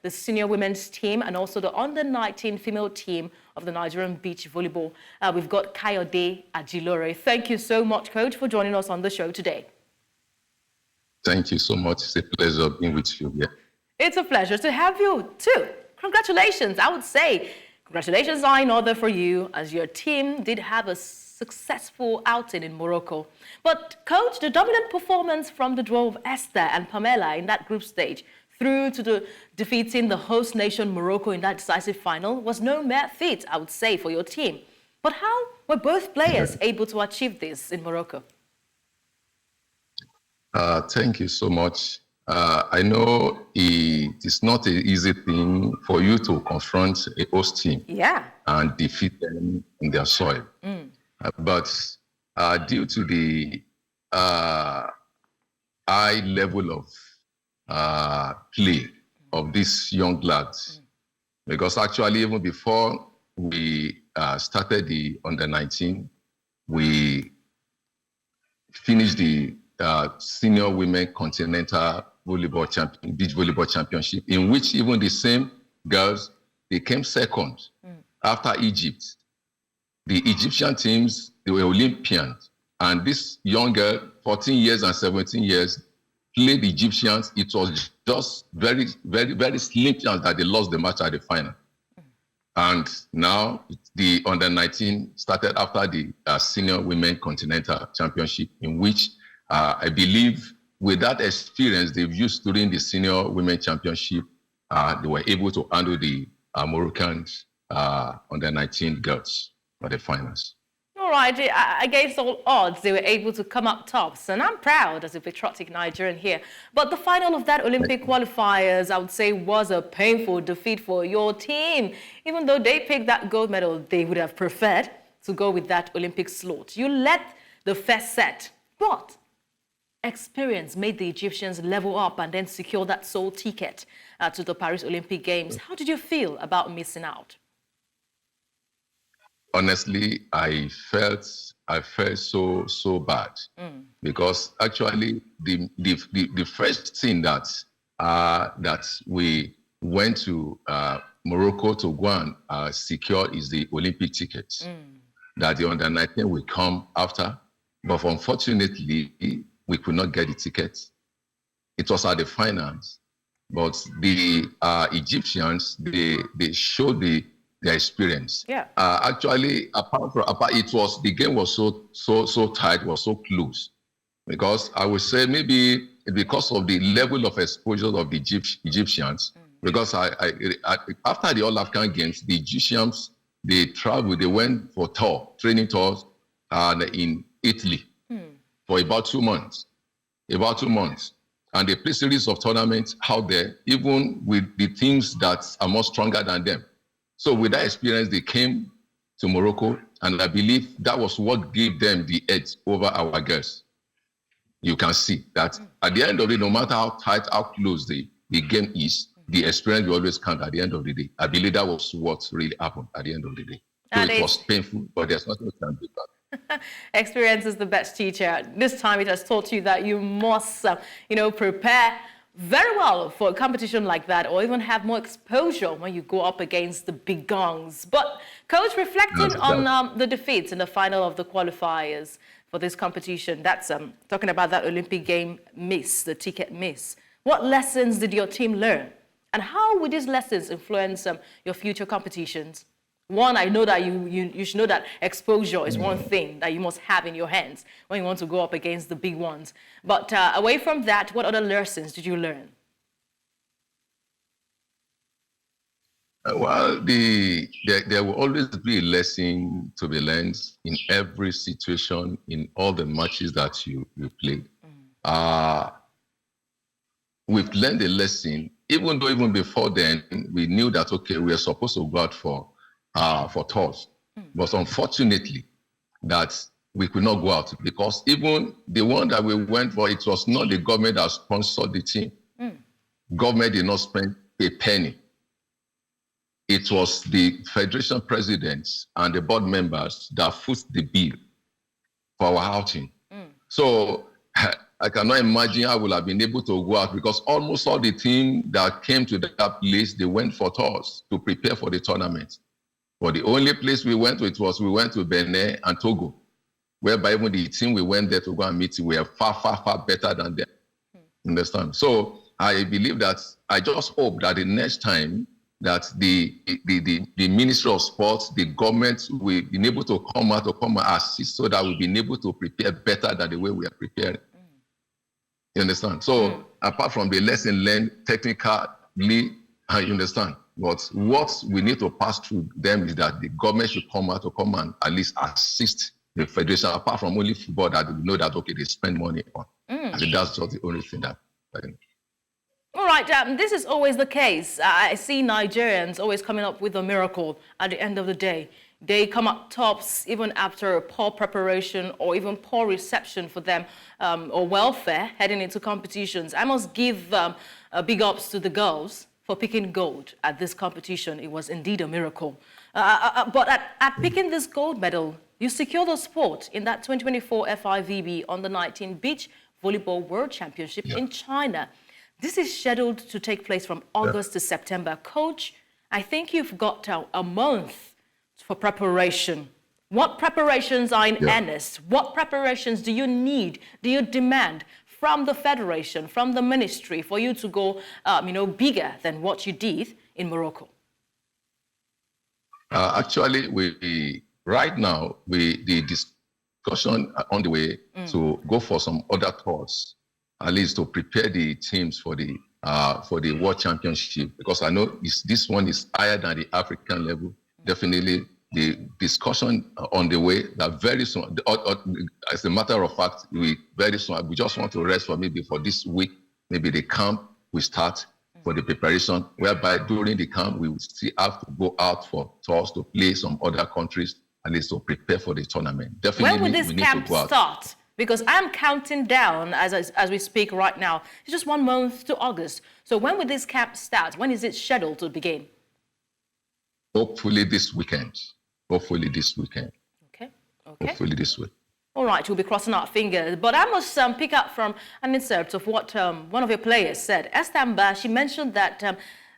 the senior women's team and also the under-19 female team of the Nigerian beach volleyball. We've got Kayode Ajilore. Thank you so much, Coach, for joining us on the show today. Thank you so much. It's a pleasure being with you. Yeah. It's a pleasure to have you too. Congratulations, I would say. Congratulations are in order for you, as your team did have a successful outing in Morocco. But, Coach, the dominant performance from the duo of Esther and Pamela in that group stage through to defeating the host nation Morocco in that decisive final was no mere feat, I would say, for your team. But how were both players able to achieve this in Morocco? Thank you so much. I know it is not an easy thing for you to confront a host team and defeat them in their soil. But due to the high level of play of these young lads, because actually even before we started the under-19, we finished the senior women continental beach volleyball championship, in which even the same girls, they came second after Egypt. The Egyptian teams, they were Olympians, and this young girl, 14 years and 17 years, played the Egyptians. It was just very, very, very slim chance that they lost the match at the final. And now the under-19 started after the senior women continental championship, in which I believe with that experience they've used during the senior women championship, they were able to handle the Moroccans under-19 girls for the finals. All right, against all odds, they were able to come up tops, and I'm proud as a patriotic Nigerian here. But the final of that Olympic qualifiers, I would say, was a painful defeat for your team. Even though they picked that gold medal, they would have preferred to go with that Olympic slot. You led the first set, but experience made the Egyptians level up and then secure that sole ticket to the Paris Olympic Games. How did you feel about missing out? Honestly, I felt so bad because actually the first thing that we went to Morocco to go and secure is the Olympic tickets that the under-19 will come after. But unfortunately, we could not get the tickets. It was at the finals, but the Egyptians, they showed their experience. Actually, the game was so tight, was so close, because I would say maybe because of the level of exposure of the Egyptians. Because after the All African Games, the Egyptians, they traveled, they went for training tours in Italy for about 2 months. And they play series of tournaments out there, even with the teams that are more stronger than them. So with that experience, they came to Morocco, and I believe that was what gave them the edge over our girls. You can see that at the end of it, no matter how tight, how close the game is, the experience will always count at the end of the day. I believe that was what really happened at the end of the day. So it was painful, but there's nothing we can do about it. Experience is the best teacher. This time it has taught you that you must, prepare very well for a competition like that, or even have more exposure when you go up against the big guns. But, Coach, reflecting on the defeats in the final of the qualifiers for this competition, that's talking about that Olympic game miss, the ticket miss. What lessons did your team learn? And how would these lessons influence your future competitions? One, I know that you should know that exposure is one thing that you must have in your hands when you want to go up against the big ones. But away from that, what other lessons did you learn? Well, there will always be a lesson to be learned in every situation, in all the matches that you play. We've learned a lesson, even though even before then, we knew that, okay, we are supposed to go out for tours. But unfortunately, that we could not go out, because even the one that we went for, it was not the government that sponsored the team. Government did not spend a penny. It was the federation presidents and the board members that foot the bill for our outing. So I cannot imagine I would have been able to go out because almost all the team that came to that place, they went for tours to prepare for the tournament. But the only place we went to, we went to Benin and Togo, whereby even the team we went there to go and meet were far, far, far better than them. Understand? So I believe that I just hope that the next time that the Ministry of Sports, the government will be able to come out and assist so that we'll be able to prepare better than the way we are preparing. You understand? So apart from the lesson learned technically, you understand? But what we need to pass through them is that the government should come out and at least assist the federation, apart from only football that we know that, okay, they spend money on. I think that's just the only thing that I think. All right, this is always the case. I see Nigerians always coming up with a miracle at the end of the day. They come up tops even after a poor preparation or even poor reception for them or welfare heading into competitions. I must give big ups to the girls for picking gold at this competition. It was indeed a miracle. But at picking this gold medal, you secured the spot in that 2024 FIVB Under-19 Beach Volleyball World Championship in China. This is scheduled to take place from August to September. Coach, I think you've got a month for preparation. What preparations are in earnest? What preparations do you need, do you demand from the federation, from the ministry for you to go, bigger than what you did in Morocco? Actually, right now, the discussion on the way to go for some other tours, at least to prepare the teams for the World Championship, because I know this one is higher than the African level. Definitely, the discussion on the way that very soon, as a matter of fact, we just want to rest for maybe for this week, maybe the camp will start for the preparation, whereby during the camp, we will still have to go out for tours to play some other countries, at least to prepare for the tournament. Definitely, when will this camp start? Because I'm counting down as we speak right now. It's just 1 month to August. So when will this camp start? When is it scheduled to begin? Hopefully this weekend. Hopefully this weekend. Okay. Hopefully this week. All right, we'll be crossing our fingers. But I must pick up from an excerpt of what one of your players said. Esther Mbah, she mentioned that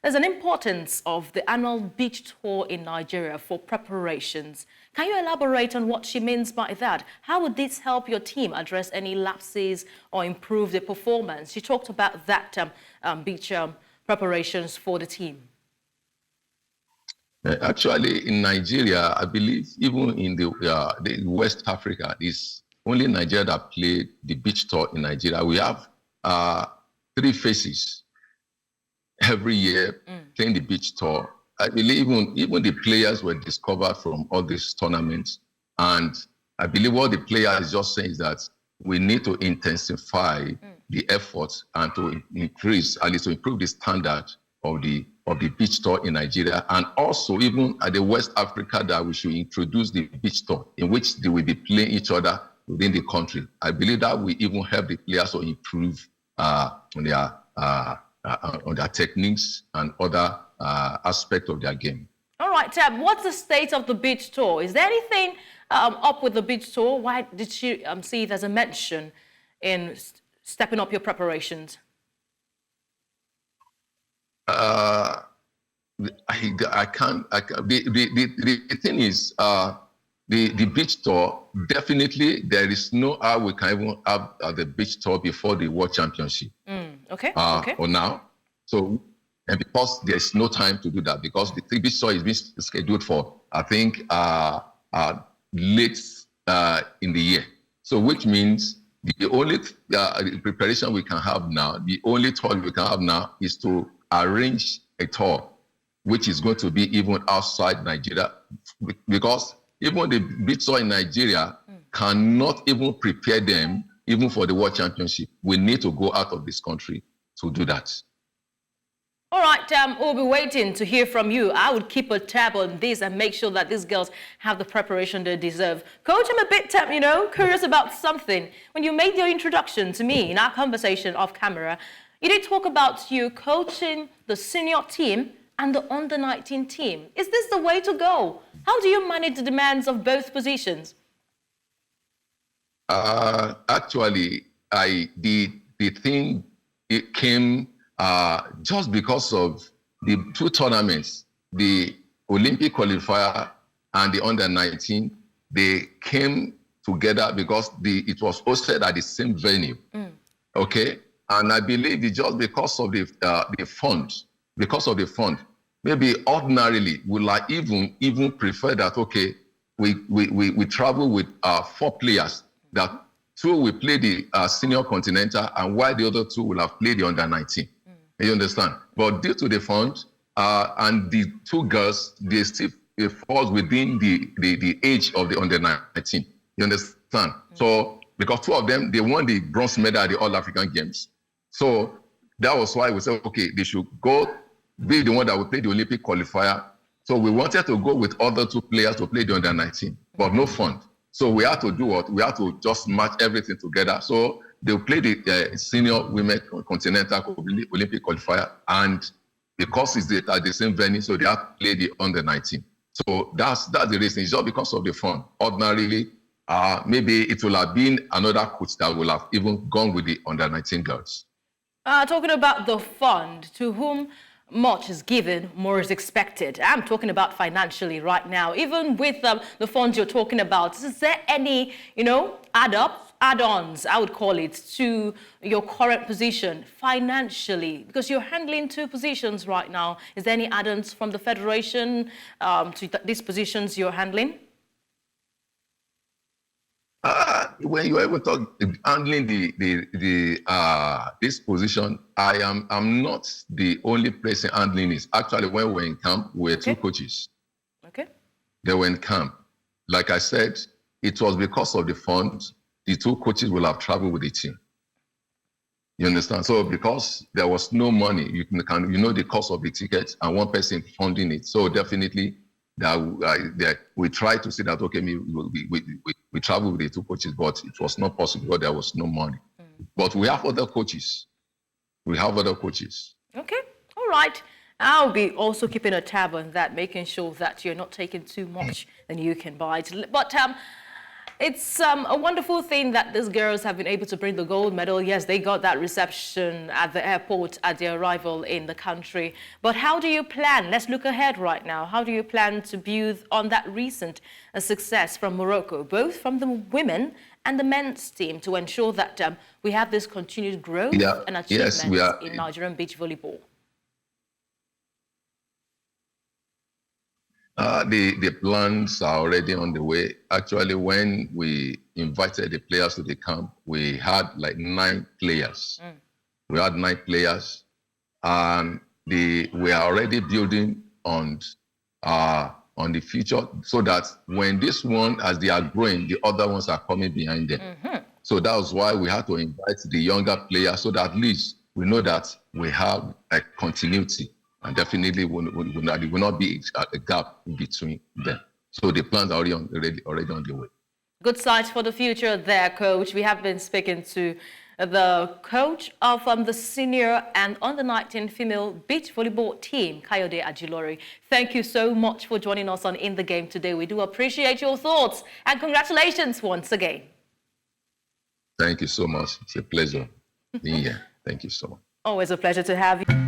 there's an importance of the annual beach tour in Nigeria for preparations. Can you elaborate on what she means by that? How would this help your team address any lapses or improve their performance? She talked about that beach preparations for the team. Actually, in Nigeria, I believe even in the West Africa, it's only Nigeria that played the beach tour in Nigeria. We have 3 phases every year playing the beach tour. I believe even the players were discovered from all these tournaments. And I believe what the player is just saying is that we need to intensify the efforts and to increase, at least to improve the standard of the beach tour in Nigeria, and also even at the West Africa that we should introduce the beach tour in which they will be playing each other within the country. I believe that will even help the players to improve on their techniques and other aspects of their game. All right, what's the state of the beach tour? Is there anything up with the beach tour? Why did she see it as a mention in stepping up your preparations? I can't. The thing is, the beach tour, definitely there is no how we can even have the beach tour before the World Championship. Okay. Or now. So, and because there's no time to do that, because the beach tour is being scheduled for, I think, late in the year. So, which means the only preparation we can have now, the only tour we can have now is to arrange a tour which is going to be even outside Nigeria, because even the beach tour in Nigeria cannot even prepare them even for the World Championship. We need to go out of this country to do that. All right, we'll be waiting to hear from you. I would keep a tab on this and make sure that these girls have the preparation they deserve. Coach, I'm a bit, curious about something. When you made your introduction to me in our conversation off camera, you did talk about you coaching the senior team and the under-19 team. Is this the way to go? How do you manage the demands of both positions? Actually, the thing, it came just because of the two tournaments, the Olympic qualifier and the under-19. They came together because it was hosted at the same venue. Okay, and I believe it's just because of the fund. Because of the fund, maybe ordinarily would like even prefer that. Okay, we travel with 4 players. That 2 will play the senior continental, and while the other 2 will have played the under-19. You understand? But due to the fund and the 2 girls, they still fall within the age of the under-19. You understand? So because 2 of them, they won the bronze medal at the All-African Games. So that was why we said, okay, they should go be the one that will play the Olympic qualifier. So we wanted to go with other 2 players to play the under-19, but no fund. So we had to do what? We had to just match everything together. So they'll play the senior women continental Olympic qualifier, and because it's at the same venue, so they have to play the under-19. So that's the reason. It's just because of the fund. Ordinarily, maybe it will have been another coach that will have even gone with the under-19 girls. Talking about the fund, to whom much is given, more is expected. I'm talking about financially right now. Even with the funds you're talking about, is there any, add-ons, I would call it, to your current position financially? Because you're handling 2 positions right now. Is there any add-ons from the Federation to these positions you're handling? When you ever talk handling this position, I'm not the only person handling this. Actually, when we were in camp, we were 2 coaches. Okay. They were in camp. Like I said, it was because of the funds. The 2 coaches will have traveled with the team. You understand? So because there was no money, you know the cost of the tickets and one person funding it. So definitely that we tried to say that, okay, we travel with the 2 coaches, but it was not possible because there was no money. But we have other coaches. We have other coaches. Okay, all right. I'll be also keeping a tab on that, making sure that you're not taking too much than you can bite. But it's a wonderful thing that these girls have been able to bring the gold medal. Yes, they got that reception at the airport at their arrival in the country. But how do you plan? Let's look ahead right now. How do you plan to build on that recent success from Morocco, both from the women and the men's team, to ensure that we have this continued growth and achievements in Nigerian beach volleyball? The plans are already on the way. Actually, when we invited the players to the camp, we had like 9 players. We had 9 players, and we are already building on the future, so that when this one, as they are growing, the other ones are coming behind them. So that was why we had to invite the younger players, so that at least we know that we have a continuity. And definitely will not be a gap in between them. So the plans are already on the way. Good sight for the future there, Coach. We have been speaking to the coach of the senior and under-19 female beach volleyball team, Kayode Ajilore. Thank you so much for joining us on In the Game today. We do appreciate your thoughts, and congratulations once again. Thank you so much. It's a pleasure being here. Thank you so much. Always a pleasure to have you.